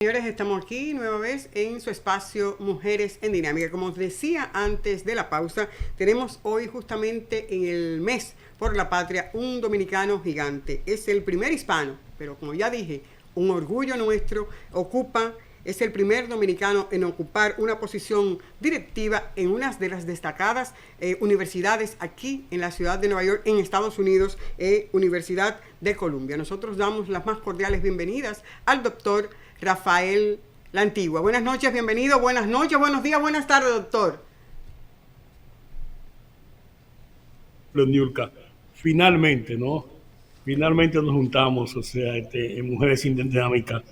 Señores, estamos aquí nueva vez en su espacio Mujeres en Dinámica. Como os decía antes de la pausa, tenemos hoy justamente en el mes por la patria un dominicano gigante. Es el primer hispano, pero como ya dije, un orgullo nuestro. Es el primer dominicano en ocupar una posición directiva en una de las destacadas universidades aquí en la ciudad de Nueva York, en Estados Unidos, Universidad de Columbia. Nosotros damos las más cordiales bienvenidas al doctor Rafael La Antigua. Buenas noches, bienvenido. Buenas noches, buenos días, buenas tardes, doctor. Niurka, finalmente, ¿no? Finalmente nos juntamos, en Mujeres sin Dinámica.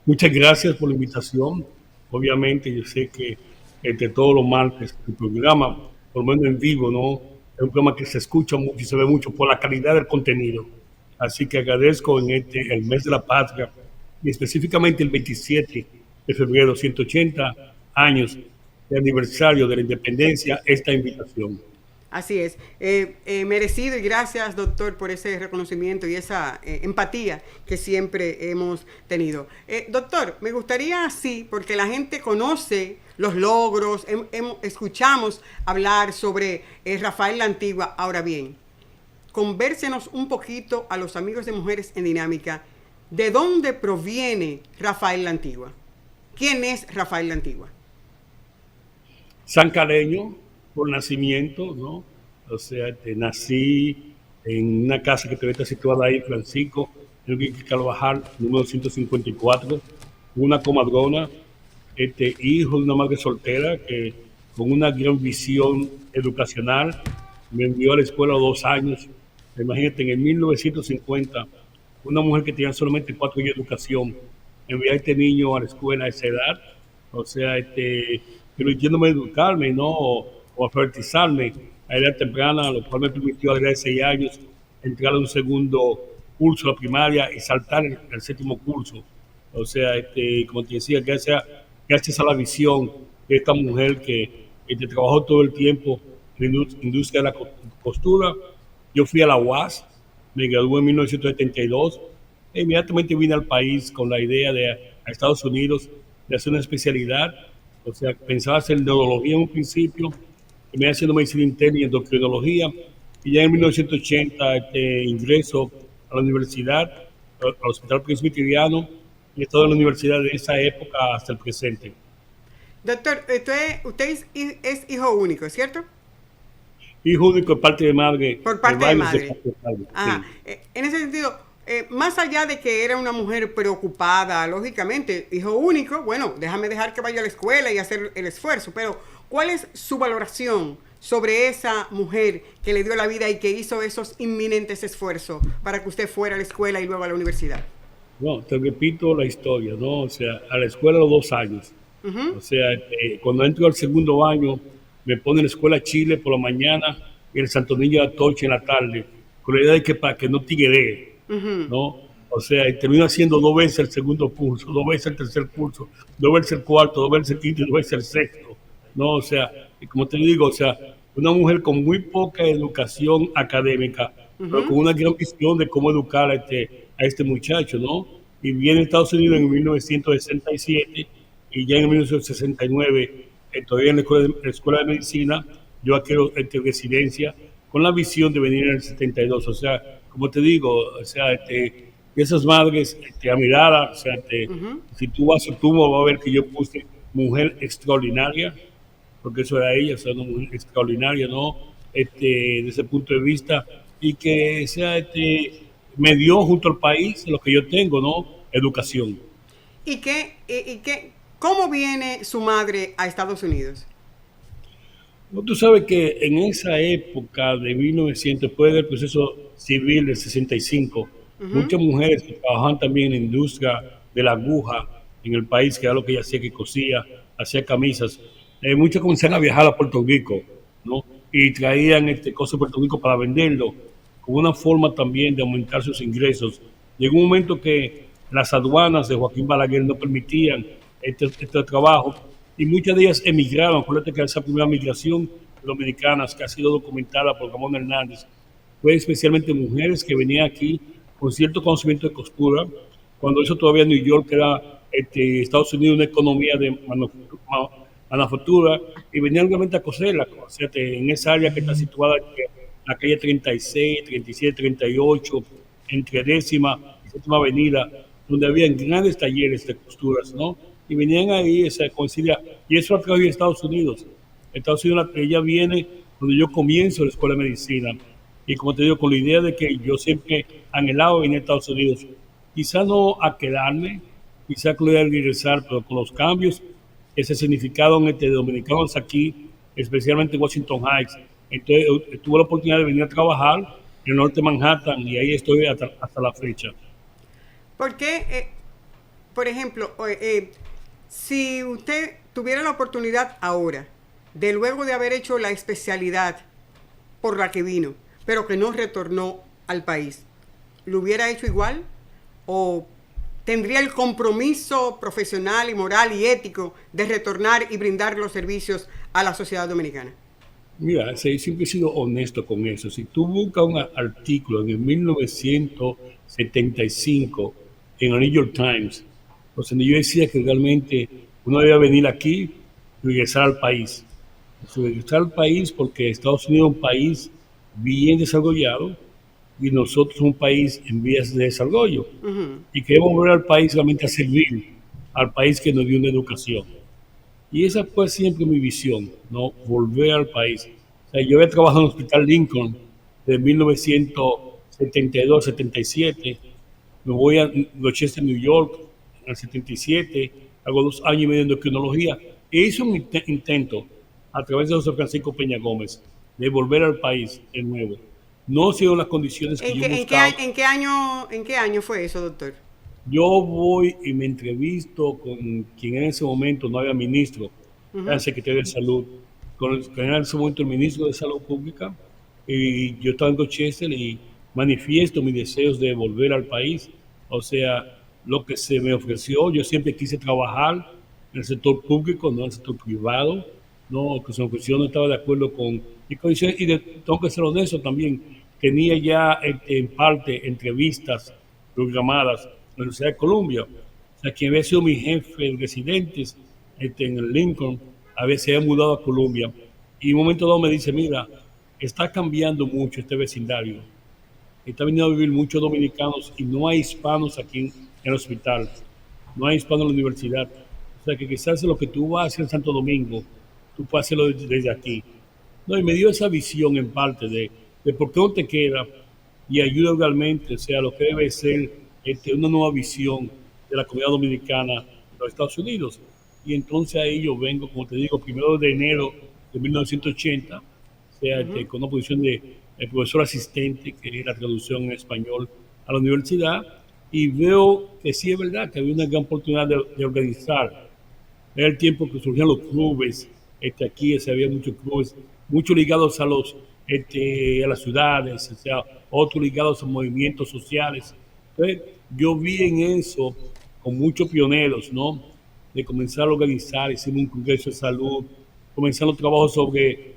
Muchas gracias por la invitación. Obviamente, yo sé que todos los martes el programa, por lo menos en vivo, ¿no? Es un programa que se escucha mucho y se ve mucho por la calidad del contenido. Así que agradezco el mes de la patria y específicamente el 27 de febrero, 180 años de aniversario de la independencia, esta invitación. Así es, merecido, y gracias, doctor, por ese reconocimiento y esa empatía que siempre hemos tenido. Doctor, me gustaría así, porque la gente conoce los logros, escuchamos hablar sobre Rafael La Antigua. Ahora bien, convérsenos un poquito a los amigos de Mujeres en Dinámica. ¿De dónde proviene Rafael La Antigua? ¿Quién es Rafael La Antigua? Sancaleño por nacimiento, ¿no? Nací en una casa que todavía está situada ahí, Francisco, en el Carvajal, número 154, una comadrona, hijo de una madre soltera que con una gran visión educacional me envió a la escuela a 2 años. Imagínate, en el 1950, una mujer que tenía solamente 4 años de educación, envió a este niño a la escuela a esa edad, permitiéndome educarme, ¿no? O alfabetizarme a edad temprana, lo cual me permitió a la edad de 6 años entrar a un segundo curso de la primaria y saltar el séptimo curso. Como te decía, gracias a la visión de esta mujer que trabajó todo el tiempo en la industria de la costura. Yo fui a la UAS, me gradué en 1972, e inmediatamente vine al país con la idea a Estados Unidos de hacer una especialidad. Pensaba hacer neurología en un principio, terminé haciendo medicina interna y endocrinología, y ya en 1980 ingreso a la universidad, al Hospital Presbiteriano, y he estado en la universidad de esa época hasta el presente. Doctor, usted es hijo único, ¿cierto? Hijo único de parte de madre, Por parte de madre. parte de padre. Ajá. Sí. En ese sentido, más allá de que era una mujer preocupada, lógicamente, hijo único, bueno, dejar que vaya a la escuela y hacer el esfuerzo, pero ¿cuál es su valoración sobre esa mujer que le dio la vida y que hizo esos inminentes esfuerzos para que usted fuera a la escuela y luego a la universidad? No, te repito la historia, ¿no? A la escuela a los 2 años. Uh-huh. Cuando entro al segundo año, me ponen en la escuela Chile por la mañana y el Santo Niño de Atocha en la tarde, con la idea de que para que no tigueree, Uh-huh. ¿no? Y termino haciendo 2 veces el segundo curso, 2 veces el tercer curso, 2 veces el cuarto, 2 veces el quinto y 2 veces el sexto, ¿no? Y como te digo, una mujer con muy poca educación académica, pero con una gran visión de cómo educar a este muchacho, ¿no? Y viene a Estados Unidos en 1967 y ya en 1969, todavía en la escuela de medicina, yo adquiero residencia con la visión de venir en el 72. Como te digo, esas madres, a mirada, Uh-huh. si tú vas a su tumba, vas a ver que yo puse mujer extraordinaria, porque eso era ella, una mujer extraordinaria, ¿no? Desde ese punto de vista, y que me dio junto al país lo que yo tengo, ¿no? Educación. ¿Cómo viene su madre a Estados Unidos? No, tú sabes que en esa época de 1900, después del proceso civil del 65, Uh-huh. muchas mujeres que trabajaban también en la industria de la aguja en el país, que era lo que ella hacía, que cosía, hacía camisas, muchas comenzaron a viajar a Puerto Rico, ¿no? Y traían cosas de Puerto Rico para venderlo, como una forma también de aumentar sus ingresos. Llegó un momento que las aduanas de Joaquín Balaguer no permitían este trabajo, y muchas de ellas emigraron. Acuérdate que esa primera migración dominicana que ha sido documentada por Ramón Hernández fue especialmente mujeres que venían aquí con cierto conocimiento de costura, cuando eso todavía New York era Estados Unidos una economía de manufactura y venían realmente a coserla. O sea, en esa área que está situada en la calle 36, 37, 38, entre décima y séptima avenida, donde había grandes talleres de costuras, ¿no? Y venían ahí, esa coincidia, y eso a través de Estados Unidos. Estados Unidos, ella viene cuando yo comienzo la escuela de medicina, y como te digo, con la idea de que yo siempre anhelaba venir a Estados Unidos, quizá no a quedarme, quizá que regresar, pero con los cambios que se significaron entre dominicanos aquí, especialmente en Washington Heights. Entonces, tuve la oportunidad de venir a trabajar en el norte de Manhattan y ahí estoy hasta la fecha. Porque, por ejemplo, si usted tuviera la oportunidad ahora, de luego de haber hecho la especialidad por la que vino, pero que no retornó al país, ¿lo hubiera hecho igual? ¿O tendría el compromiso profesional y moral y ético de retornar y brindar los servicios a la sociedad dominicana? Mira, siempre he sido honesto con eso. Si tú buscas un artículo en el 1975 en el New York Times, pues donde yo decía que realmente uno debía venir aquí y regresar al país. Regresar al país porque Estados Unidos es un país bien desarrollado y nosotros un país en vías de desarrollo. Y queremos volver al país realmente a servir al país que nos dio una educación. Y esa fue siempre mi visión, ¿no? Volver al país. O sea, yo había trabajado en el Hospital Lincoln de 1972-77, me voy a Rochester, New York, en el 77, hago 2 años y medio de endocrinología, e hice un intento a través de José Francisco Peña Gómez de volver al país de nuevo. No han sido las condiciones que yo buscaba. ¿En qué año fue eso, doctor? Yo voy y me entrevisto con quien en ese momento no había ministro, era el secretario de Salud, con en ese momento el ministro de Salud Pública, y yo estaba en Rochester y manifiesto mis deseos de volver al país. O sea, lo que se me ofreció, yo siempre quise trabajar en el sector público, no en el sector privado, no, que se me ofreció, no estaba de acuerdo con mis condiciones, y tengo que ser honesto también, tenía ya en parte entrevistas programadas la Universidad de Columbia. O sea, quien había sido mi jefe de residentes en el Lincoln, a veces se había mudado a Columbia. Y en un momento dado me dice, mira, está cambiando mucho este vecindario. Está viniendo a vivir muchos dominicanos y no hay hispanos aquí en el hospital. No hay hispanos en la universidad. O sea, que quizás lo que tú vas a hacer en Santo Domingo, tú puedes hacerlo desde aquí. No, y me dio esa visión en parte de por qué no te queda y ayuda realmente, o sea, lo que debe ser una nueva visión de la comunidad dominicana en los Estados Unidos. Y entonces ahí yo vengo, como te digo, 1 de enero de 1980, o sea, con una posición de profesor asistente, que es la traducción en español a la universidad, y veo que sí es verdad que había una gran oportunidad de organizar. Era el tiempo que surgían los clubes, aquí se había muchos clubes, muchos ligados a las ciudades, o sea, otros ligados a movimientos sociales. Entonces, yo vi en eso, con muchos pioneros, ¿no? De comenzar a organizar, hicimos un congreso de salud, comenzar los trabajos sobre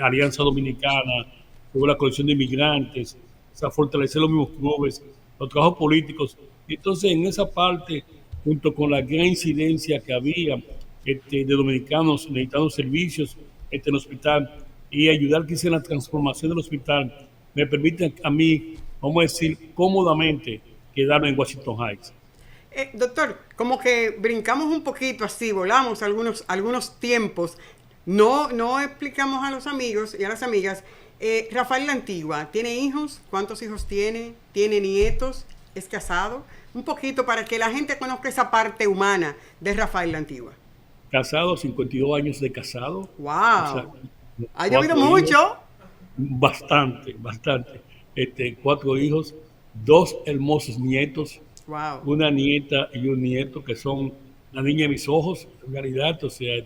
Alianza Dominicana, sobre la colección de inmigrantes, o sea, fortalecer los mismos clubes, los trabajos políticos. Entonces, en esa parte, junto con la gran incidencia que había de dominicanos necesitando servicios en el hospital y ayudar quizá en la transformación del hospital, me permite a mí, vamos a decir, cómodamente quedarme en Washington Heights. Doctor, como que brincamos un poquito así, volamos algunos tiempos. No explicamos a los amigos y a las amigas. Rafael La Antigua, ¿tiene hijos? ¿Cuántos hijos tiene? ¿Tiene nietos? ¿Es casado? Un poquito para que la gente conozca esa parte humana de Rafael La Antigua. Casado, 52 años de casado. ¡Wow! O sea, ha llovido mucho. Hijos, bastante, bastante. 4 hijos, 2 hermosos nietos. Wow. Una nieta y un nieto que son la niña de mis ojos, en realidad. O sea,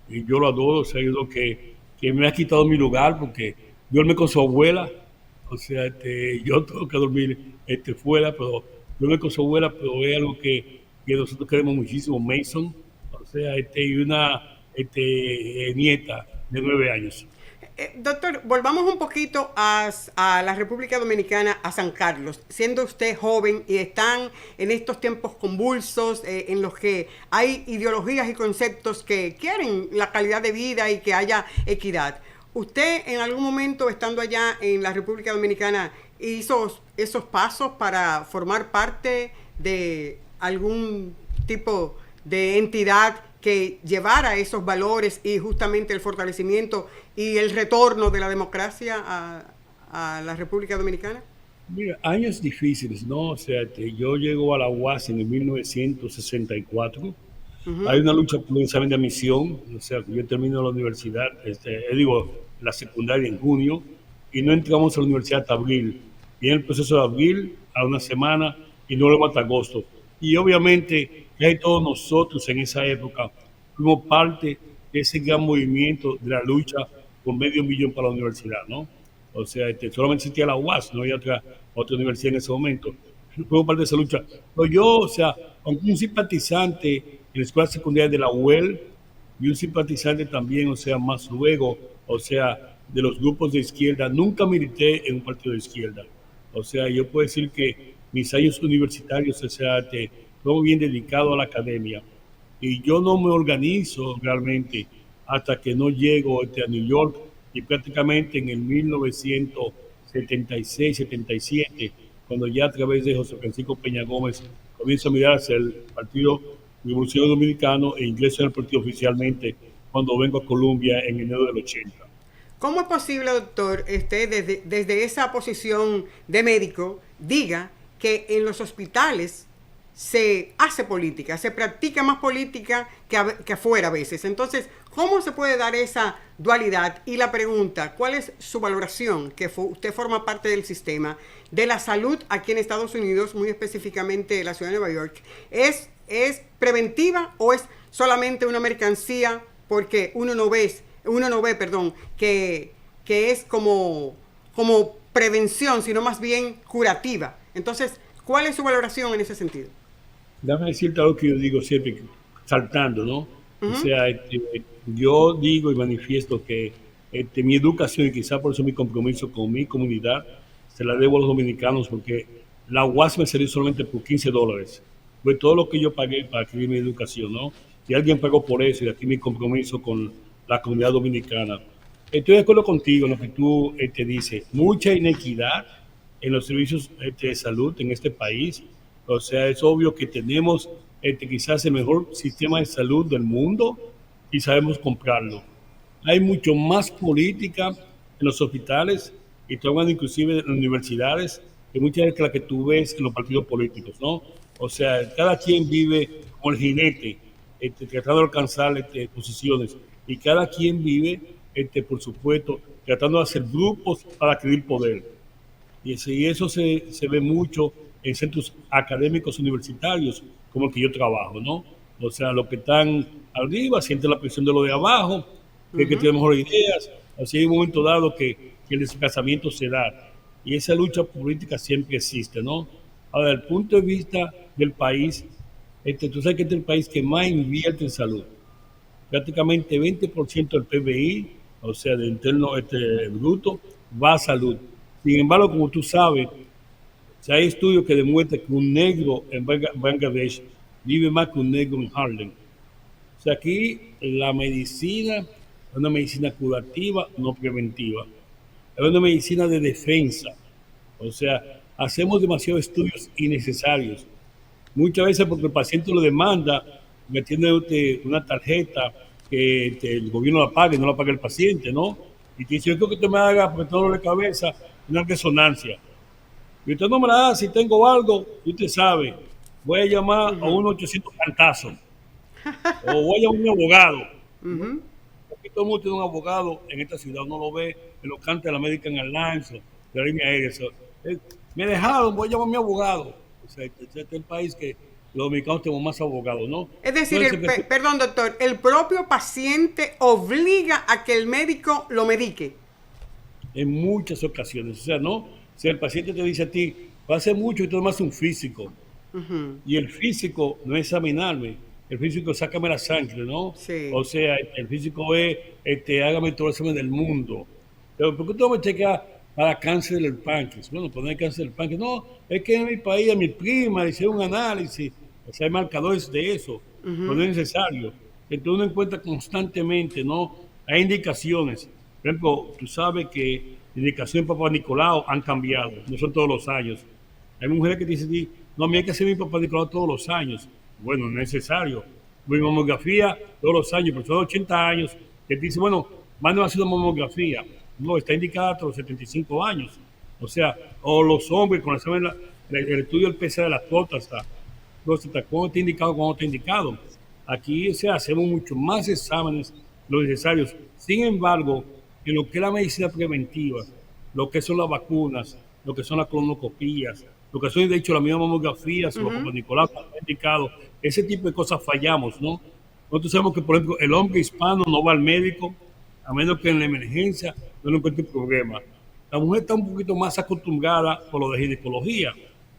yo lo adoro. O sea, es lo que me ha quitado mi lugar porque duerme con su abuela. O sea, yo tengo que dormir fuera, pero duerme con su abuela, pero es algo que nosotros queremos muchísimo. Mason, o sea, y una nieta de 9 años. Doctor, volvamos un poquito a la República Dominicana, a San Carlos. Siendo usted joven y están en estos tiempos convulsos en los que hay ideologías y conceptos que quieren la calidad de vida y que haya equidad. ¿Usted en algún momento, estando allá en la República Dominicana, hizo esos pasos para formar parte de algún tipo de entidad que llevara esos valores y justamente el fortalecimiento y el retorno de la democracia a la República Dominicana? Mira, años difíciles, ¿no? O sea, yo llego a la UAS en el 1964. Hay una lucha por un examen de admisión, o sea, yo termino la universidad, digo, la secundaria en junio, y no entramos a la universidad hasta abril. Y en el proceso de abril, a una semana, y no lo hasta agosto. Y obviamente, ya todos nosotros en esa época fuimos parte de ese gran movimiento de la lucha por medio millón para la universidad, ¿no? O sea, solamente existía la UAS, no había otra universidad en ese momento. Fuimos parte de esa lucha. Pero yo, o sea, aunque un simpatizante en la escuela secundaria de la UEL y un simpatizante también, o sea, más luego, o sea, de los grupos de izquierda, nunca milité en un partido de izquierda. O sea, yo puedo decir que mis años universitarios, o sea, fue bien dedicado a la academia. Y yo no me organizo realmente hasta que no llego a New York, y prácticamente en el 1976-77, cuando ya a través de José Francisco Peña Gómez comienzo a mirar hacia el Partido Revolucionario Dominicano e ingreso en el partido oficialmente cuando vengo a Colombia en enero del 80. ¿Cómo es posible, doctor, desde esa posición de médico, diga que en los hospitales se hace política, se practica más política que afuera a veces? Entonces, ¿cómo se puede dar esa dualidad? Y la pregunta, ¿cuál es su valoración, que usted forma parte del sistema de la salud aquí en Estados Unidos, muy específicamente la ciudad de Nueva York? ¿Es preventiva o es solamente una mercancía porque uno no ve, que es como prevención, sino más bien curativa? Entonces, ¿cuál es su valoración en ese sentido? Déjame decirte algo que yo digo siempre, saltando, ¿no? O sea, yo digo y manifiesto que mi educación, y quizá por eso mi compromiso con mi comunidad, se la debo a los dominicanos, porque la UAS me salió solamente por $15. Fue todo lo que yo pagué para adquirir mi educación, ¿no? Y alguien pagó por eso, y aquí mi compromiso con la comunidad dominicana. Estoy de acuerdo contigo en lo que tú dices. Mucha inequidad en los servicios de salud en este país. O sea, es obvio que tenemos quizás el mejor sistema de salud del mundo y sabemos comprarlo. Hay mucho más política en los hospitales y trabajan inclusive en las universidades que muchas veces la que tú ves en los partidos políticos, ¿no? O sea, cada quien vive como el jinete, tratando de alcanzar posiciones, y cada quien vive, por supuesto, tratando de hacer grupos para adquirir poder. Y eso se ve mucho en centros académicos universitarios, como el que yo trabajo, ¿no? O sea, los que están arriba sienten la presión de lo de abajo, que tienen mejores ideas. Así hay un momento dado que el desplazamiento se da. Y esa lucha política siempre existe, ¿no? Ahora, desde el punto de vista del país, tú sabes que este es el país que más invierte en salud. Prácticamente 20% del PBI, o sea, del interno bruto, va a salud. Sin embargo, como tú sabes, hay estudios que demuestran que un negro en Bangladesh vive más que un negro en Harlem. O sea, aquí la medicina es una medicina curativa, no preventiva. Es una medicina de defensa. O sea, hacemos demasiados estudios innecesarios. Muchas veces porque el paciente lo demanda, metiendo una tarjeta que el gobierno la pague, no la paga el paciente, ¿no? Y te dice, yo creo que usted me haga, porque tengo dolor de cabeza, una resonancia. Y usted no me la da, si tengo algo, usted sabe, voy a llamar a 1-800 cantazos. O voy a llamar a un abogado. Aquí todo el mundo tiene un abogado en esta ciudad, uno lo ve en los cantos de la American Airlines, de la línea aérea. Me dejaron, voy a llamar a mi abogado. O sea, este es el país que los dominicanos tenemos más abogados, ¿no? Es decir, perdón, doctor, el propio paciente obliga a que el médico lo medique. En muchas ocasiones, o sea, ¿no? Si el paciente te dice a ti, hace mucho y tú tomas un físico, y el físico no es examinarme, el físico es sácame la sangre, ¿no? Sí. O sea, el físico es, hágame todo el examen del mundo. Pero ¿por qué tú me checas para cáncer del páncreas? Bueno, pues no hay cáncer del páncreas. No, es que en mi país a mi prima le hicieron un análisis, o sea, hay marcadores de eso, pero no es necesario. Entonces uno encuentra constantemente, ¿no? Hay indicaciones. Por ejemplo, tú sabes que las indicaciones de Papá Nicolau han cambiado, no son todos los años. Hay mujeres que dicen, sí, no, a mí hay que hacer mi Papá Nicolau todos los años. Bueno, no es necesario. Mi mamografía todos los años, personas de 80 años, que te dicen, bueno, mándame a hacer una mamografía. No, está indicada hasta los 75 años. O sea, o los hombres con el estudio del PSA de las próstatas, cuándo está indicado, cuándo está indicado. Aquí se hacemos mucho más exámenes los necesarios. Sin embargo, en lo que es la medicina preventiva, lo que son las vacunas, lo que son las colonoscopías, lo que son, de hecho, las mismas mamografías, los como Nicolás ha indicado, ese tipo de cosas fallamos, ¿no? Nosotros sabemos que, por ejemplo, el hombre hispano no va al médico a menos que en la emergencia no le encuentre problema. La mujer está un poquito más acostumbrada por lo de ginecología,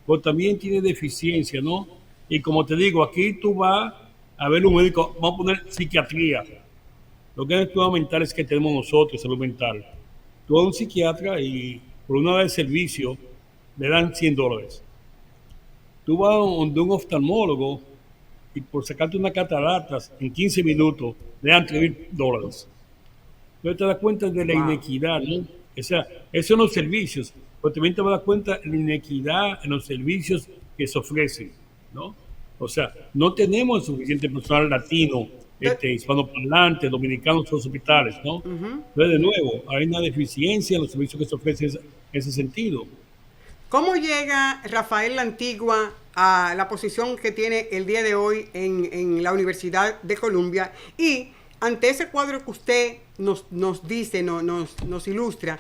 pero también tiene deficiencia, ¿no? Y como te digo, aquí tú vas a ver un médico, vamos a poner psiquiatría. Lo que es estudios mentales que tenemos nosotros, salud mental. Tú vas a un psiquiatra y por una vez de servicio le dan $100. Tú vas a un oftalmólogo y por sacarte una cataratas en 15 minutos le dan $3,000. Entonces te das cuenta de la inequidad, ¿no? O sea, esos son los servicios, pero también te das cuenta de la inequidad en los servicios que se ofrecen, ¿no? O sea, no tenemos suficiente personal latino, hispanoparlante, dominicano en los hospitales, ¿no? Entonces, de nuevo, hay una deficiencia en los servicios que se ofrecen en ese sentido. ¿Cómo llega Rafael La Antigua a la posición que tiene el día de hoy en la Universidad de Columbia? Y ante ese cuadro que usted nos dice, nos ilustra,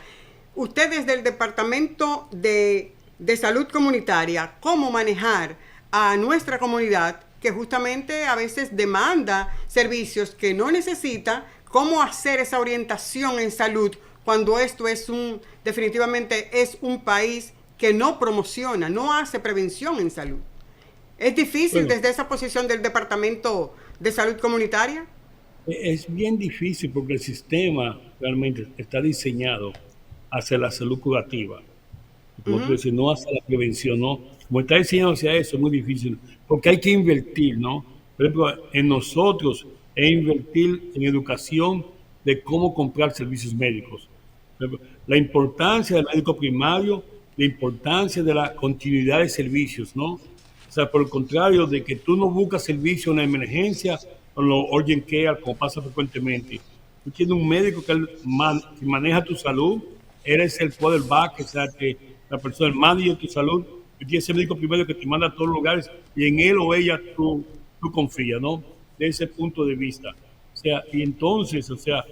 usted desde el Departamento de Salud Comunitaria, ¿cómo manejar a nuestra comunidad que justamente a veces demanda servicios que no necesita? ¿Cómo hacer esa orientación en salud cuando esto es definitivamente es un país que no promociona, no hace prevención en salud? ¿Es difícil desde esa posición del Departamento de Salud Comunitaria? Es bien difícil porque el sistema realmente está diseñado hacia la salud curativa. Como tú dices, no hacia la prevención, ¿no? Como está diseñado hacia eso, es muy difícil, porque hay que invertir, ¿no? Por ejemplo, en nosotros es invertir en educación de cómo comprar servicios médicos. La importancia del médico primario, la importancia de la continuidad de servicios, ¿no? O sea, por el contrario de que tú no buscas servicio en la emergencia o lo urgent care, como pasa frecuentemente. Tú tienes un médico que maneja tu salud, eres el quarterback, o sea, que la persona, el manager de tu salud, tú tienes ese médico primario que te manda a todos los lugares y en él o ella tú confías, ¿no? De ese punto de vista. O sea, y entonces, o sea,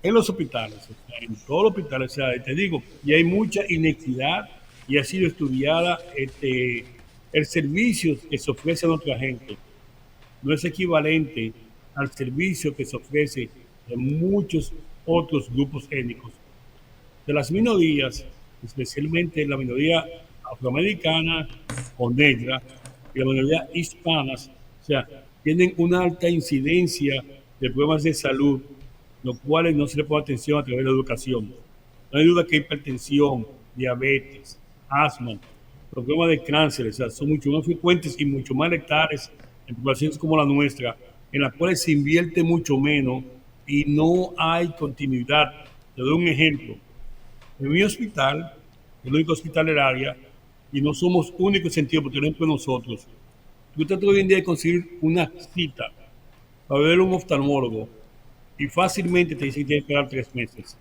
en los hospitales, o sea, en todos los hospitales, o sea, te digo, y hay mucha inequidad y ha sido estudiada el servicio que se ofrece a nuestra gente. No es equivalente al servicio que se ofrece en muchos otros grupos étnicos. De las minorías, especialmente la minoría afroamericana o negra y la minoría hispanas, o sea, tienen una alta incidencia de problemas de salud, los cuales no se le pone atención a través de la educación. No hay duda que hipertensión, diabetes, asma, los problemas de cáncer, o sea, son mucho más frecuentes y mucho más letales en poblaciones como la nuestra, en las cuales se invierte mucho menos y no hay continuidad. Te doy un ejemplo. En mi hospital, el único hospital del área, y no somos únicos en sentido, porque no entre nosotros, yo trato hoy en día de conseguir una cita para ver a un oftalmólogo y fácilmente te dicen que tienes que esperar 3 meses.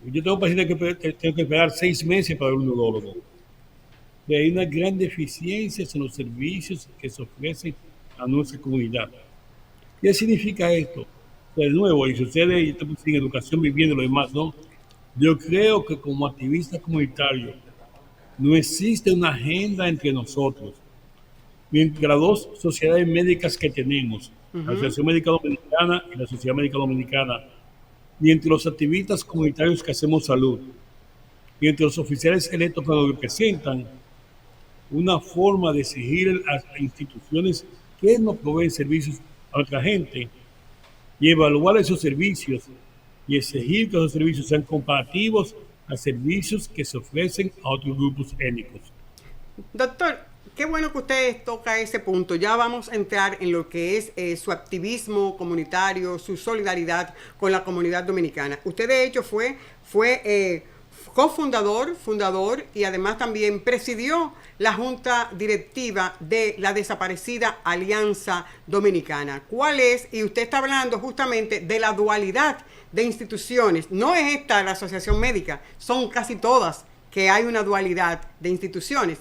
Yo tengo pacientes que tengo que esperar 6 meses para ver un neurólogo. Y hay una gran deficiencia en los servicios que se ofrecen a nuestra comunidad. ¿Qué significa esto? De nuevo, y sucede, y estamos en educación viviendo lo demás, ¿no? Yo creo que como activista comunitario no existe una agenda entre nosotros. Mientras las dos sociedades médicas que tenemos, la Asociación Médica Dominicana y la Sociedad Médica Dominicana, y entre los activistas comunitarios que hacemos salud, y entre los oficiales electos que nos representan, una forma de exigir a las instituciones que nos proveen servicios a nuestra gente y evaluar esos servicios y exigir que los servicios sean comparativos a servicios que se ofrecen a otros grupos étnicos. Doctor, qué bueno que usted toca ese punto. Ya vamos a entrar en lo que es su activismo comunitario, su solidaridad con la comunidad dominicana. Usted de hecho fue cofundador, fundador y además también presidió la junta directiva de la desaparecida Alianza Dominicana. ¿Cuál es? Y usted está hablando justamente de la dualidad de instituciones. No es esta la asociación médica, son casi todas que hay una dualidad de instituciones.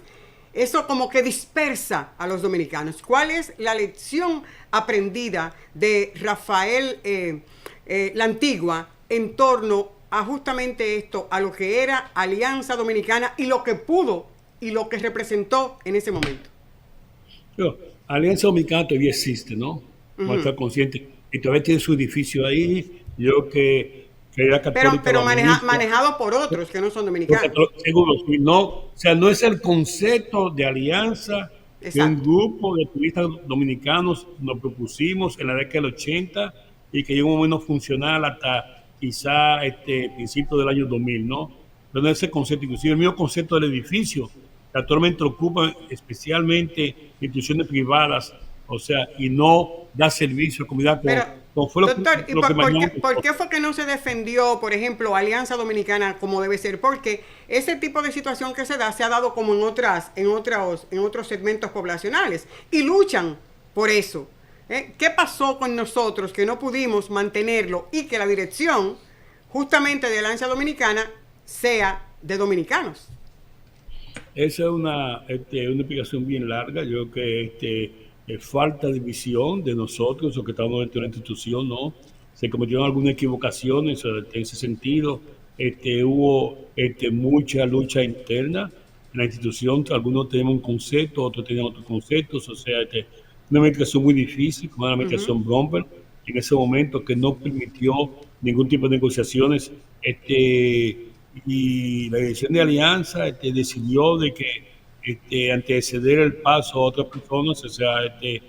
Eso como que dispersa a los dominicanos. ¿Cuál es la lección aprendida de Rafael la Antigua en torno a justamente esto, a lo que era Alianza Dominicana y lo que pudo y lo que representó en ese momento? Alianza Dominicana todavía existe, ¿no? Vamos a estar conscientes. Y todavía tiene su edificio ahí. Yo que era católica. Pero manejado por otros que no son dominicanos. Seguro, sí, no, o sea, no es el concepto de alianza. Exacto. Que un grupo de turistas dominicanos nos propusimos en la década del 80 y que llegó un momento funcional hasta quizá principio del año 2000, ¿no? Pero no es ese concepto, inclusive el mismo concepto del edificio, que actualmente ocupan especialmente instituciones privadas, o sea, y no da servicio a la comunidad. Fue doctor, ¿y por qué fue que no se defendió, por ejemplo, Alianza Dominicana como debe ser? Porque ese tipo de situación que se da se ha dado como en otros segmentos poblacionales y luchan por eso. ¿Qué pasó con nosotros que no pudimos mantenerlo y que la dirección justamente de Alianza Dominicana sea de dominicanos? Esa es una explicación bien larga. Yo creo que falta de visión de nosotros, o que estamos dentro de la institución, ¿no? Se cometieron algunas equivocaciones en ese sentido. Hubo mucha lucha interna en la institución. Algunos tenemos un concepto, otros tenían otros conceptos. O sea, una administración muy difícil, como la administración Bromberg, en ese momento que no permitió ningún tipo de negociaciones. Y la dirección de Alianza decidió de que antes de ceder el paso a otras personas, o sea, la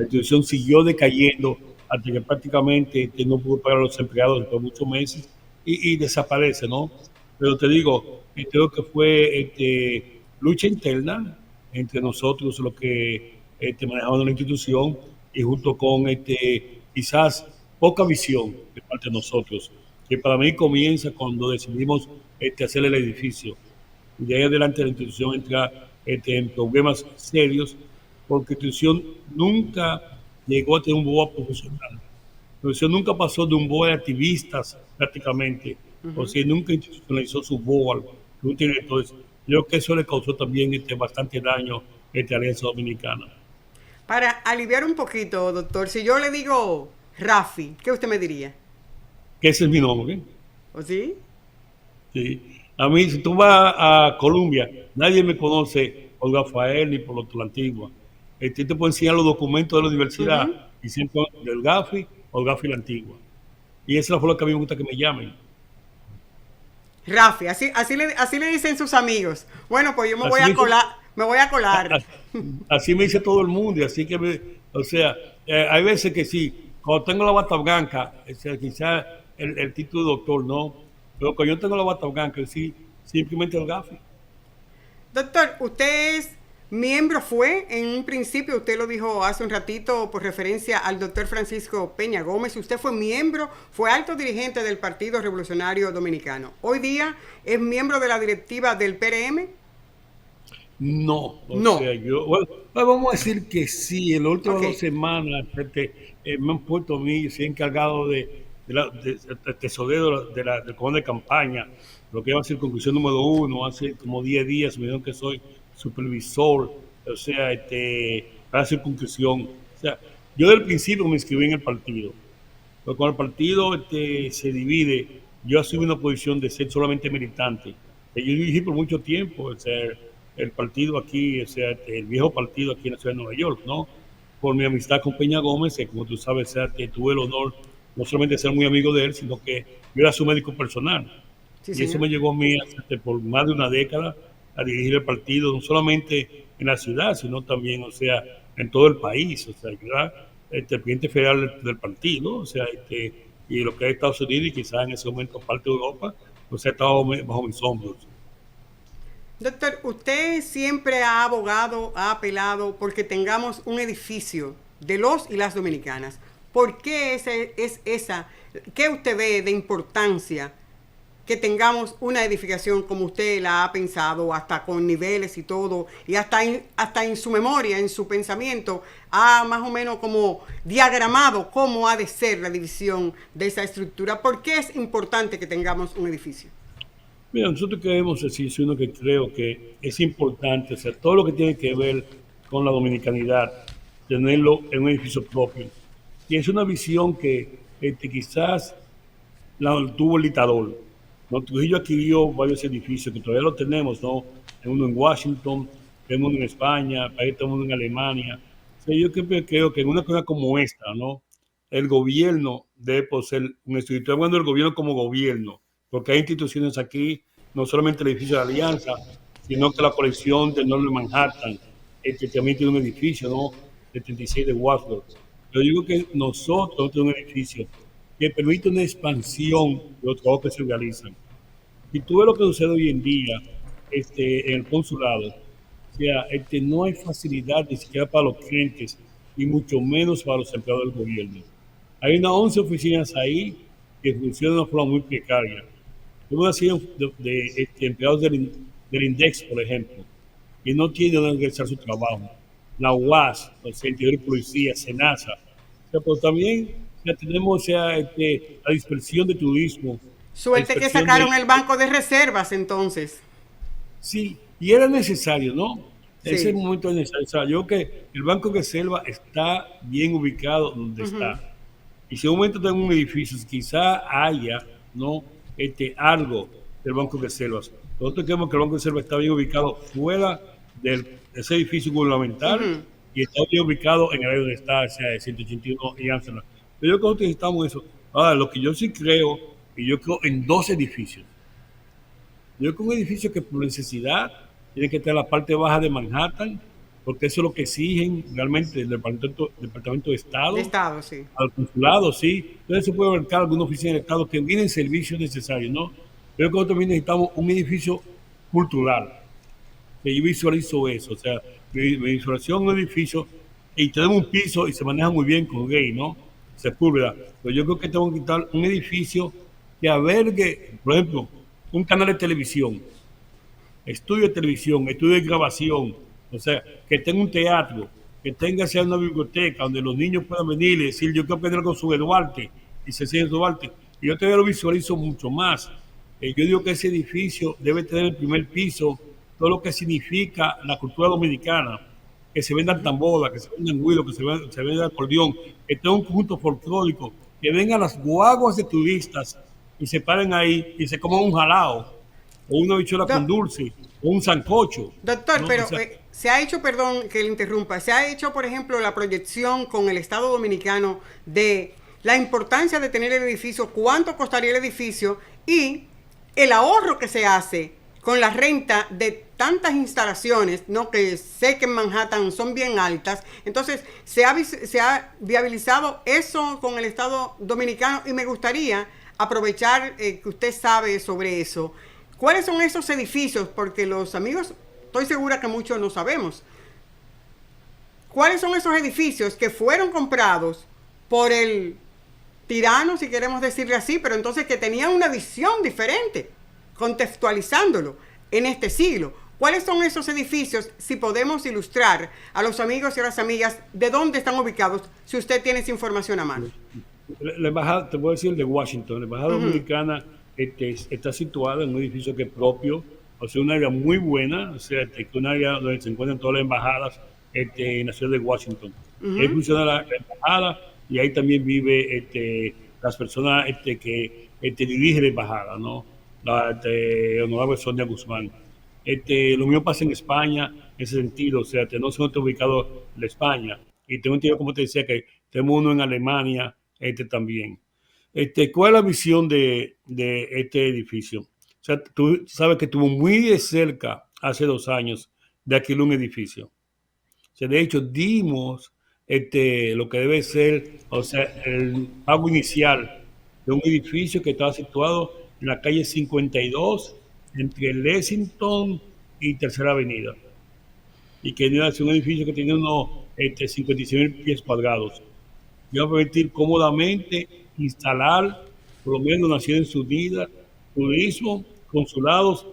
institución siguió decayendo hasta que prácticamente no pudo pagar a los empleados por muchos meses y desaparece, ¿no? Pero te digo, creo que fue lucha interna entre nosotros, los que manejamos la institución, y junto con quizás poca visión de parte de nosotros, que para mí comienza cuando decidimos hacer el edificio. De ahí adelante la institución entra en problemas serios, porque la institución nunca llegó a tener un BOA profesional. La institución nunca pasó de un BOA de activistas prácticamente, o sea, nunca institucionalizó su BOA. Entonces, yo creo que eso le causó también bastante daño a Alianza Dominicana. Para aliviar un poquito, doctor, si yo le digo Rafi, ¿qué usted me diría? Que ese es mi nombre. ¿O sí? Sí. A mí, si tú vas a Colombia, nadie me conoce por Rafael ni por la Antigua. Te puedo enseñar los documentos de la universidad y siempre del Gafi o Gafi la Antigua. Y esa es la forma que a mí me gusta que me llamen. Rafi, así le dicen sus amigos. Bueno, pues yo me voy a colar. Así me dice todo el mundo, y así que hay veces que sí, cuando tengo la bata blanca, quizás el título de doctor, no. Pero cuando yo tengo la bata blanca, sí, simplemente el Gafi. Doctor, usted fue en un principio, usted lo dijo hace un ratito por referencia al doctor Francisco Peña Gómez, usted fue alto dirigente del Partido Revolucionario Dominicano. Hoy día es miembro de la directiva del PRM. No. Vamos a decir que sí. En las últimas 2 semanas me han puesto a mí, soy encargado de tesorero del comando de campaña, lo que va a ser conclusión número 1. Hace como 10 días me dijeron que soy supervisor, o sea, para hacer conclusión. O sea, yo del principio me inscribí en el partido, pero cuando el partido se divide, yo asumí una posición de ser solamente militante. Yo dirigí por mucho tiempo, o sea, el partido aquí, o sea, el viejo partido aquí en la ciudad de Nueva York, ¿no? Por mi amistad con Peña Gómez, que como tú sabes, tuve el honor no solamente de ser muy amigo de él, sino que yo era su médico personal. Sí, y eso me llegó a mí por más de una década a dirigir el partido, no solamente en la ciudad, sino también, o sea, en todo el país. O sea, yo era el presidente federal del partido, o sea, y lo que es Estados Unidos y quizás en ese momento parte de Europa, pues ha estado bajo mis hombros. Doctor, usted siempre ha abogado, ha apelado porque tengamos un edificio de los y las dominicanas. ¿Por qué qué usted ve de importancia que tengamos una edificación como usted la ha pensado, hasta con niveles y todo, y hasta en su memoria, en su pensamiento, ha más o menos como diagramado cómo ha de ser la división de esa estructura? ¿Por qué es importante que tengamos un edificio? Mira, nosotros creemos así, soy uno que creo que es importante, o sea, todo lo que tiene que ver con la dominicanidad, tenerlo en un edificio propio. Y es una visión que quizás la tuvo el dictador. ¿No? Trujillo adquirió varios edificios que todavía lo tenemos, ¿no? Hay uno en Washington, tenemos uno en España, ahí tenemos uno en Alemania. O sea, yo creo que en una cosa como esta, ¿no? El gobierno debe poseer un estudio. Estoy hablando del gobierno como gobierno, porque hay instituciones aquí, no solamente el edificio de Alianza, sino que la colección del Norte de Manhattan, que también tiene un edificio, ¿no? 76 de Wadsworth. Yo digo que nosotros tenemos un edificio que permite una expansión de los trabajos que se realizan. Si tú ves lo que sucede hoy en día en el consulado, o sea, no hay facilidad ni siquiera para los clientes y mucho menos para los empleados del gobierno. Hay unas 11 oficinas ahí que funcionan de una forma muy precaria. Tengo una serie de empleados del INDEX, por ejemplo, que no tienen dónde realizar su trabajo. La UAS, el Interior de Policía, SENASA. O sea, pero también ya tenemos la dispersión de turismo, la Suerte que dispersión de... sacaron el banco de reservas entonces. Sí, y era necesario, ¿no? Ese Sí. momento es necesario. O sea, yo creo que el Banco de Selva está bien ubicado donde Ujú. está. Y si en un momento tengo un edificio, quizá haya, ¿no? Algo del Banco de Selvas. Nosotros creemos que el Banco de Selvas está bien ubicado fuera de ese edificio gubernamental Ujú. y está bien ubicado en el área donde está, o sea, el 181 y Amsterdam. Pero yo creo que necesitamos eso. Ahora, lo que yo sí creo, y yo creo en dos edificios. Yo creo que un edificio que por necesidad tiene que estar en la parte baja de Manhattan, porque eso es lo que exigen realmente el Departamento de De Estado estado, sí. al consulado, sí. Entonces se puede abarcar alguna oficina del Estado que vienen servicios necesarios, ¿no? Pero que también necesitamos un edificio cultural, que yo visualizo eso, o sea, mi visualización un edificio y tenemos un piso y se maneja muy bien con gay, ¿no? Sepúlveda. Pero yo creo que tengo que quitar un edificio que albergue, por ejemplo, un canal de televisión, estudio de televisión, estudio de grabación, o sea, que tenga un teatro, que tenga sea una biblioteca donde los niños puedan venir y decir, yo quiero aprender con su Duarte, y se sigue Duarte. Y yo todavía lo visualizo mucho más. Yo digo que ese edificio debe tener el primer piso, todo lo que significa la cultura dominicana, que se vendan tamboras, que se vendan huilos, que se venda acordeón, que tenga un conjunto folclórico, que vengan las guaguas de turistas y se paren ahí y se coman un jalao o una bichuela con Do- dulce, o un sancocho, Doctor, ¿no? O pero sea, se ha hecho, perdón que le interrumpa, se ha hecho, por ejemplo, la proyección con el Estado Dominicano de la importancia de tener el edificio, cuánto costaría el edificio y el ahorro que se hace con la renta de tantas instalaciones, ¿no? Que sé que en Manhattan son bien altas. Entonces, se ha viabilizado eso con el Estado Dominicano y me gustaría aprovechar que usted sabe sobre eso. ¿Cuáles son esos edificios? Porque los amigos, estoy segura que muchos no sabemos. ¿Cuáles son esos edificios que fueron comprados por el tirano, si queremos decirle así, pero entonces que tenían una visión diferente, contextualizándolo en este siglo? ¿Cuáles son esos edificios, si podemos ilustrar a los amigos y a las amigas de dónde están ubicados, si usted tiene esa información a mano? la embajada, te puedo decir el de Washington, la embajada Ujú. dominicana está situada en un edificio que es propio, o sea, un área muy buena, o sea, un área donde se encuentran todas las embajadas en la ciudad de Washington. Ahí Ujú. funciona la embajada y ahí también vive las personas que dirigen la embajada, ¿no? La honorable Sonia Guzmán. Lo mismo pasa en España en ese sentido, o sea, no se está ubicado en España. Y tengo entendido, como te decía, que tenemos uno en Alemania, también. ¿Cuál es la visión de este edificio? O sea, tú sabes que estuvo muy de cerca hace 2 años de alquilar un edificio. O sea, de hecho, dimos lo que debe ser, o sea, el pago inicial de un edificio que estaba situado en la calle 52, entre Lexington y Tercera Avenida, y que iba a ser un edificio que tenía unos 56.000 pies cuadrados. Iba a permitir cómodamente instalar, por lo menos Naciones Unidas, turismo, consulados,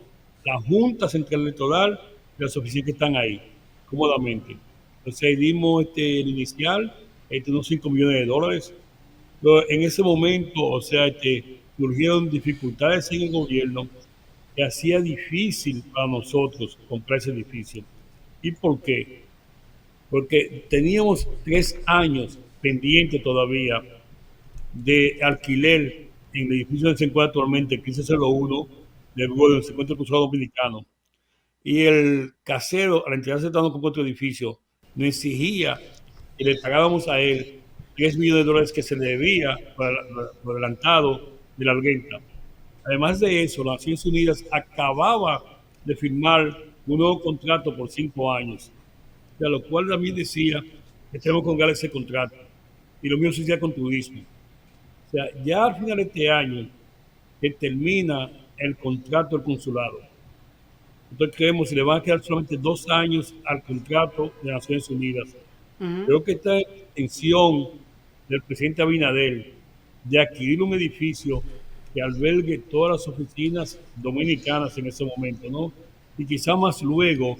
la Junta Central Electoral y las oficinas que están ahí, cómodamente. Entonces dimos el inicial, unos $5 millones. Pero en ese momento, o sea, surgieron dificultades en el gobierno que hacía difícil para nosotros comprar ese edificio. ¿Y por qué? Porque teníamos 3 años pendientes todavía de alquiler en el edificio donde se encuentra actualmente, 1501, del lugar donde se encuentra el Consulado Dominicano. Y el casero, al entregarse dando con otro edificio, nos exigía que le pagáramos a él $3 millones que se le debía por adelantado de la renta. Además de eso, las Naciones Unidas acababa de firmar un nuevo contrato por 5 años, de lo cual también decía que tenemos que honrar ese contrato. Y lo mismo se hacía con turismo. O sea, ya al final de este año, que termina el contrato del consulado, entonces creemos que le van a quedar solamente 2 años al contrato de Naciones Unidas. Ujú. Creo que esta intención del presidente Abinader de adquirir un edificio que albergue todas las oficinas dominicanas en ese momento, ¿no? Y quizá más luego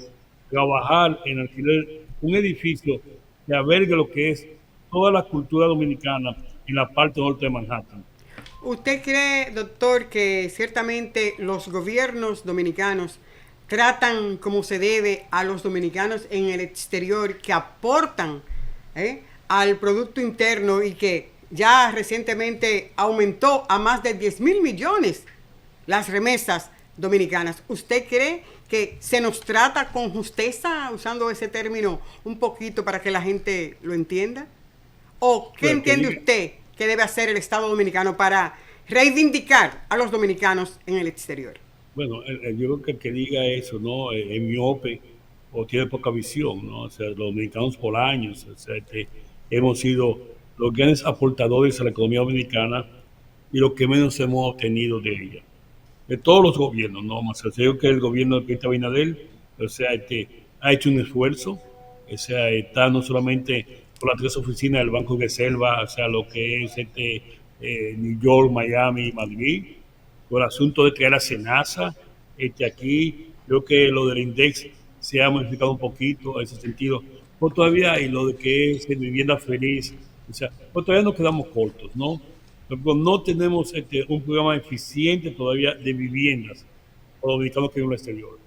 trabajar en alquiler un edificio que albergue lo que es toda la cultura dominicana en la parte norte de Manhattan. ¿Usted cree, doctor, que ciertamente los gobiernos dominicanos tratan como se debe a los dominicanos en el exterior que aportan al Producto Interno y que ya recientemente aumentó a más de 10.000 millones las remesas dominicanas? ¿Usted cree que se nos trata con justeza, usando ese término un poquito para que la gente lo entienda? ¿O qué Pues entiende usted que debe hacer el Estado Dominicano para reivindicar a los dominicanos en el exterior? bueno, yo creo que el que diga eso, ¿no? Es miope o tiene poca visión, ¿no? O sea, los dominicanos por años, o sea, hemos sido los grandes aportadores a la economía dominicana y lo que menos hemos obtenido de ella. De todos los gobiernos, ¿no? Más o sea, yo creo que el gobierno de Peter Abinader, o sea, ha hecho un esfuerzo, o sea, está no solamente con las 3 oficinas del Banco de Reserva, o sea, lo que es New York, Miami y Madrid, con el asunto de crear la SENASA, aquí creo que lo del INDEX se ha modificado un poquito en ese sentido, pero todavía hay lo de que es vivienda feliz, o sea, pues todavía nos quedamos cortos, ¿no? Pero no tenemos un programa eficiente todavía de viviendas para los dominicanos que viven en el exterior.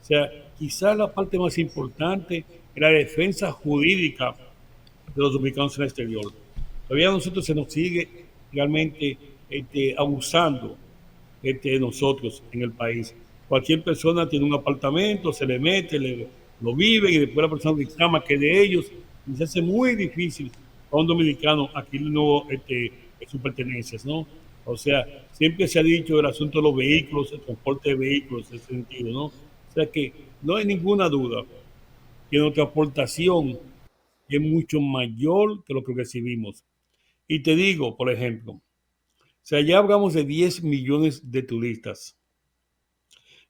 O sea, quizás la parte más importante es la defensa jurídica de los dominicanos en el exterior. Todavía a nosotros se nos sigue realmente abusando de nosotros en el país. Cualquier persona tiene un apartamento, se le mete, lo vive y después la persona reclama que es de ellos y se hace muy difícil a un dominicano adquirir nuevo sus pertenencias, ¿no? O sea, siempre se ha dicho el asunto de los vehículos, el transporte de vehículos, en ese sentido, ¿no? O sea que no hay ninguna duda que nuestra aportación es mucho mayor que lo que recibimos. Y te digo, por ejemplo, o sea, ya hablamos de 10 millones de turistas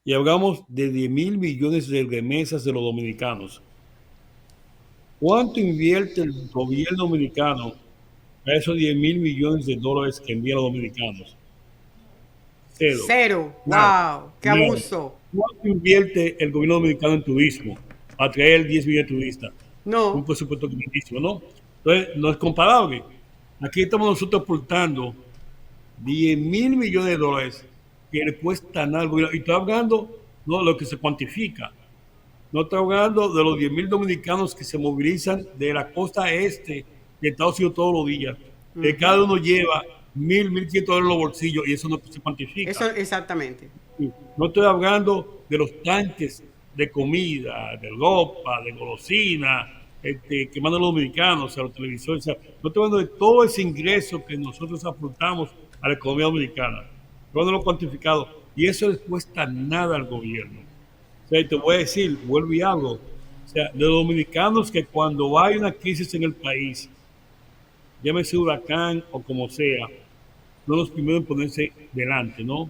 y hablamos de 10.000 millones de remesas de los dominicanos. ¿Cuánto invierte el gobierno dominicano a esos 10.000 millones de dólares que envían los dominicanos? Cero. Cero. Nada. ¡Wow! ¡Qué Nada. abuso! ¿Cuánto invierte el gobierno dominicano en turismo? A traer 10 millones de turistas. Un No. presupuesto grandísimo, ¿no? Entonces, no es comparable. Aquí estamos nosotros aportando 10.000 millones de dólares que le cuesta nada al gobierno. Y estoy hablando no de lo que se cuantifica. No estoy hablando de los 10.000 dominicanos que se movilizan de la costa este de Estados Unidos todos los días. Que Ujú. cada uno lleva 1.000, 1.500 dólares en los bolsillos y eso no se cuantifica. Eso exactamente. Sí. No estoy hablando de los tanques de comida, de ropa, de golosina, que mandan los dominicanos a los televisores. O sea, no estoy hablando de todo ese ingreso que nosotros aportamos a la economía dominicana. Estoy hablando de lo cuantificado. Y eso les cuesta nada al gobierno. O sea, y te voy a decir, vuelvo y hablo. O sea, de los dominicanos que cuando hay una crisis en el país, llámese huracán o como sea, no los primeros en ponerse delante, ¿no?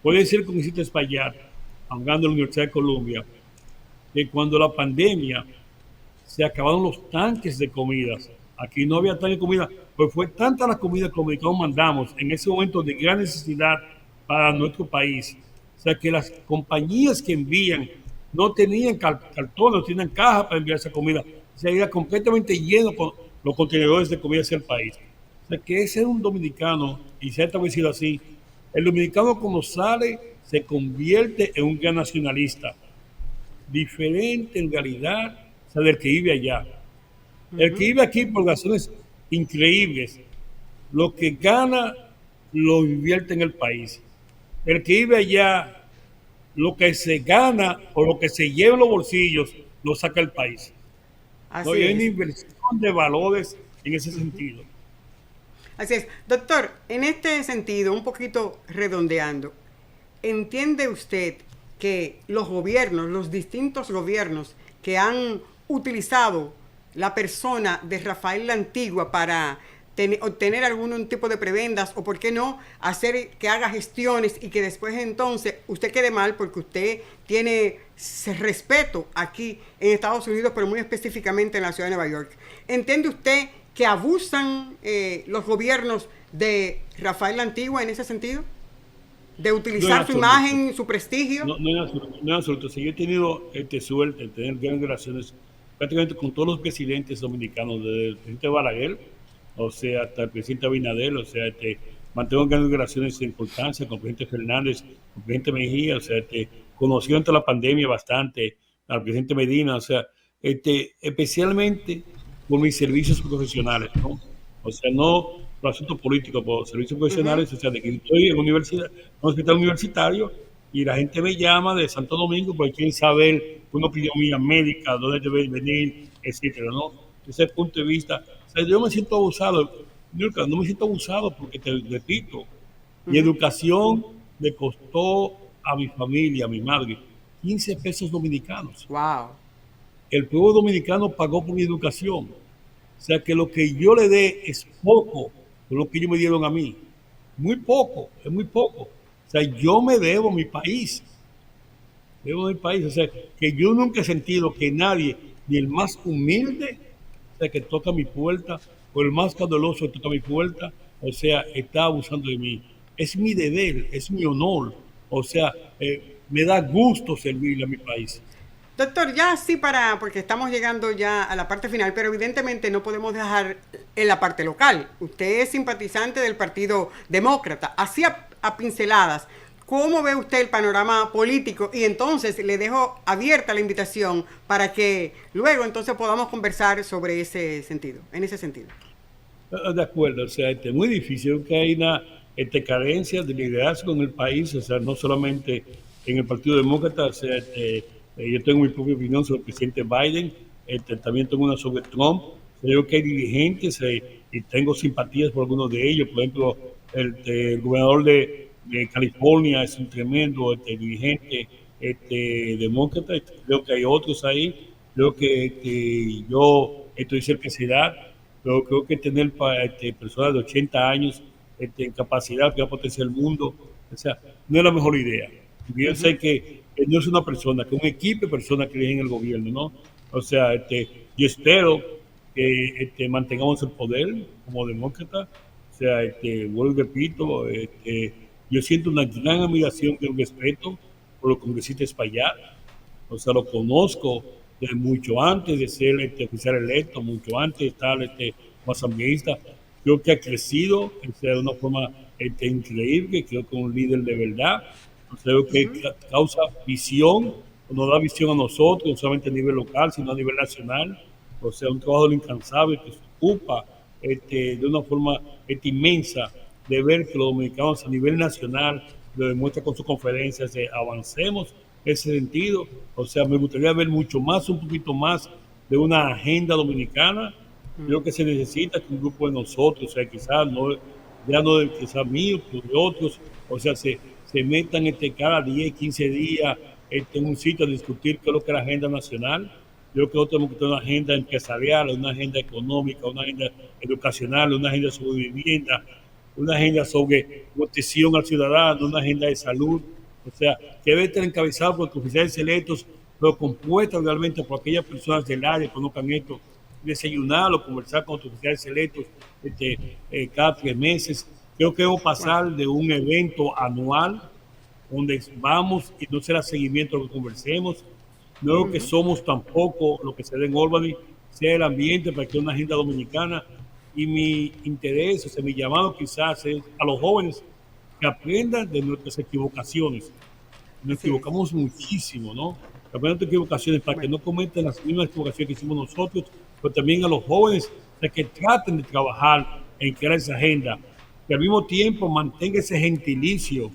Puede ser, como hiciste Espaillat, hablando de la Universidad de Columbia, que cuando la pandemia se acabaron los tanques de comidas. Aquí no había tanque de comida, pues fue tanta la comida que los mexicanos mandamos en ese momento de gran necesidad para nuestro país. O sea que las compañías que envían no tenían cartón, no tenían caja para enviar esa comida. Se iba completamente lleno con los contenedores de comida hacia el país. O sea que ese es un dominicano, y se ha establecido así. El dominicano cuando sale se convierte en un gran nacionalista, diferente en realidad, o sea, del que vive allá. El que vive aquí por razones increíbles, lo que gana lo invierte en el país. El que vive allá, lo que se gana o lo que se lleva en los bolsillos, lo saca el país. ¿No? Así Y hay una es. inversión de valores en ese sentido. Así es. Doctor, en este sentido, un poquito redondeando, ¿entiende usted que los gobiernos, los distintos gobiernos que han utilizado la persona de Rafael la Antigua para obtener algún tipo de prebendas o, por qué no, hacer que haga gestiones y que después entonces usted quede mal porque usted tiene respeto aquí en Estados Unidos, pero muy específicamente en la ciudad de Nueva York? ¿Entiende usted que abusan los gobiernos de Rafael la Antigua en ese sentido? De No es utilizar su absoluto. imagen, su prestigio. No es absoluto. No es absoluto. Sí, yo he tenido suerte de tener grandes relaciones prácticamente con todos los presidentes dominicanos, desde el presidente Balaguer, o sea, hasta el presidente Abinader, o sea, mantengo grandes relaciones de importancia con el presidente Fernández, con el presidente Mejía, o sea, conocí ante la pandemia bastante al presidente Medina, o sea, especialmente por mis servicios profesionales, ¿no? O sea, no por asuntos políticos, por servicios profesionales, o sea, de que estoy en universidad, en un hospital universitario y la gente me llama de Santo Domingo porque quieren saber una opinión mía médica, dónde debe venir, etcétera, ¿no? Desde ese punto de vista, o sea, yo me siento abusado, Nurka, no me siento abusado porque te repito, mi educación le costó a mi familia, a mi madre, 15 pesos dominicanos. Wow. El pueblo dominicano pagó por mi educación. O sea que lo que yo le dé es poco por lo que ellos me dieron a mí. Muy poco, es muy poco. O sea, yo me debo a mi país. Debo a mi país. O sea, que yo nunca he sentido que nadie, ni el más humilde, o sea, que toca mi puerta, o el más caudaloso que toca mi puerta, o sea, está abusando de mí. Es mi deber, es mi honor. O sea, me da gusto servirle a mi país. Doctor, ya sí para, porque estamos llegando ya a la parte final, pero evidentemente no podemos dejar en la parte local. Usted es simpatizante del Partido Demócrata. Así a pinceladas, ¿cómo ve usted el panorama político? Y entonces le dejo abierta la invitación para que luego entonces podamos conversar sobre ese sentido, en ese sentido. De acuerdo, o sea, es muy difícil que hay una carencia de liderazgo en el país, o sea, no solamente en el Partido Demócrata, o sea, yo tengo mi propia opinión sobre el presidente Biden, también tengo una sobre Trump, creo que hay dirigentes y tengo simpatías por algunos de ellos, por ejemplo, el gobernador de California es un tremendo dirigente demócrata, creo que hay otros ahí, creo que yo estoy cerca de esa edad, pero creo que tener personas de 80 años en capacidad que va a potenciar el mundo, o sea, no es la mejor idea. Yo sé que no es una persona, que un equipo de personas que eligen el gobierno, ¿no? O sea, yo espero que mantengamos el poder como demócrata. O sea, vuelvo y repito, yo siento una gran admiración y un respeto por los congresistas Espaillat. O sea, lo conozco de mucho antes de ser oficial electo, mucho antes de estar como asambleísta. Creo que ha crecido de una forma increíble, creo que es un líder de verdad. Creo que causa visión, nos da visión a nosotros, no solamente a nivel local, sino a nivel nacional. O sea, un trabajo incansable que se ocupa de una forma inmensa de ver que los dominicanos a nivel nacional lo demuestra con sus conferencias, avancemos en ese sentido. O sea, me gustaría ver mucho más, un poquito más de una agenda dominicana. Creo que se necesita que un grupo de nosotros, o sea, quizás no, ya no de quizás mío, pero de otros, o sea, se metan cada 10, 15 días en un sitio a discutir qué es lo que es la agenda nacional. Yo creo que nosotros tenemos que tener una agenda empresarial, una agenda económica, una agenda educacional, una agenda sobre vivienda, una agenda sobre protección al ciudadano, una agenda de salud, o sea, que debe estar encabezado por oficiales electos, pero compuesta realmente por aquellas personas del área que conozcan esto, desayunar o conversar con los oficiales electos cada 3 meses. Creo que debemos pasar de un evento anual donde vamos y no será seguimiento a lo que conversemos, no lo que somos tampoco lo que se ve en Albany, sea el ambiente para que una agenda dominicana. Y mi interés, o sea, mi llamado quizás es a los jóvenes que aprendan de nuestras equivocaciones. Nos Así es. equivocamos muchísimo, ¿no? Que aprendan de equivocaciones para que Bueno, no cometan las mismas equivocaciones que hicimos nosotros, pero también a los jóvenes de que traten de trabajar en crear esa agenda, que al mismo tiempo mantenga ese gentilicio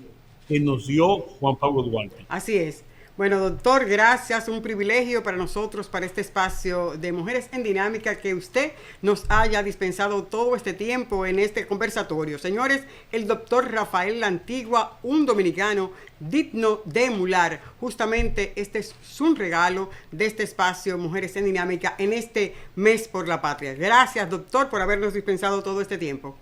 que nos dio Juan Pablo Duarte. así es. Bueno, doctor, gracias. Un privilegio para nosotros, para este espacio de Mujeres en Dinámica, que usted nos haya dispensado todo este tiempo en este conversatorio. Señores, el doctor Rafael La Antigua, un dominicano digno de emular. Justamente este es un regalo de este espacio Mujeres en Dinámica en este mes por la patria. Gracias, doctor, por habernos dispensado todo este tiempo.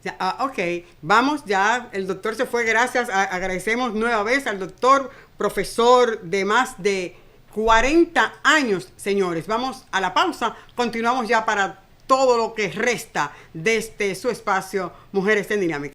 Ya, ok, vamos ya, el doctor se fue, gracias, agradecemos nueva vez al doctor, profesor de más de 40 años, señores. Vamos a la pausa, continuamos ya para todo lo que resta de su espacio Mujeres en Dinámica.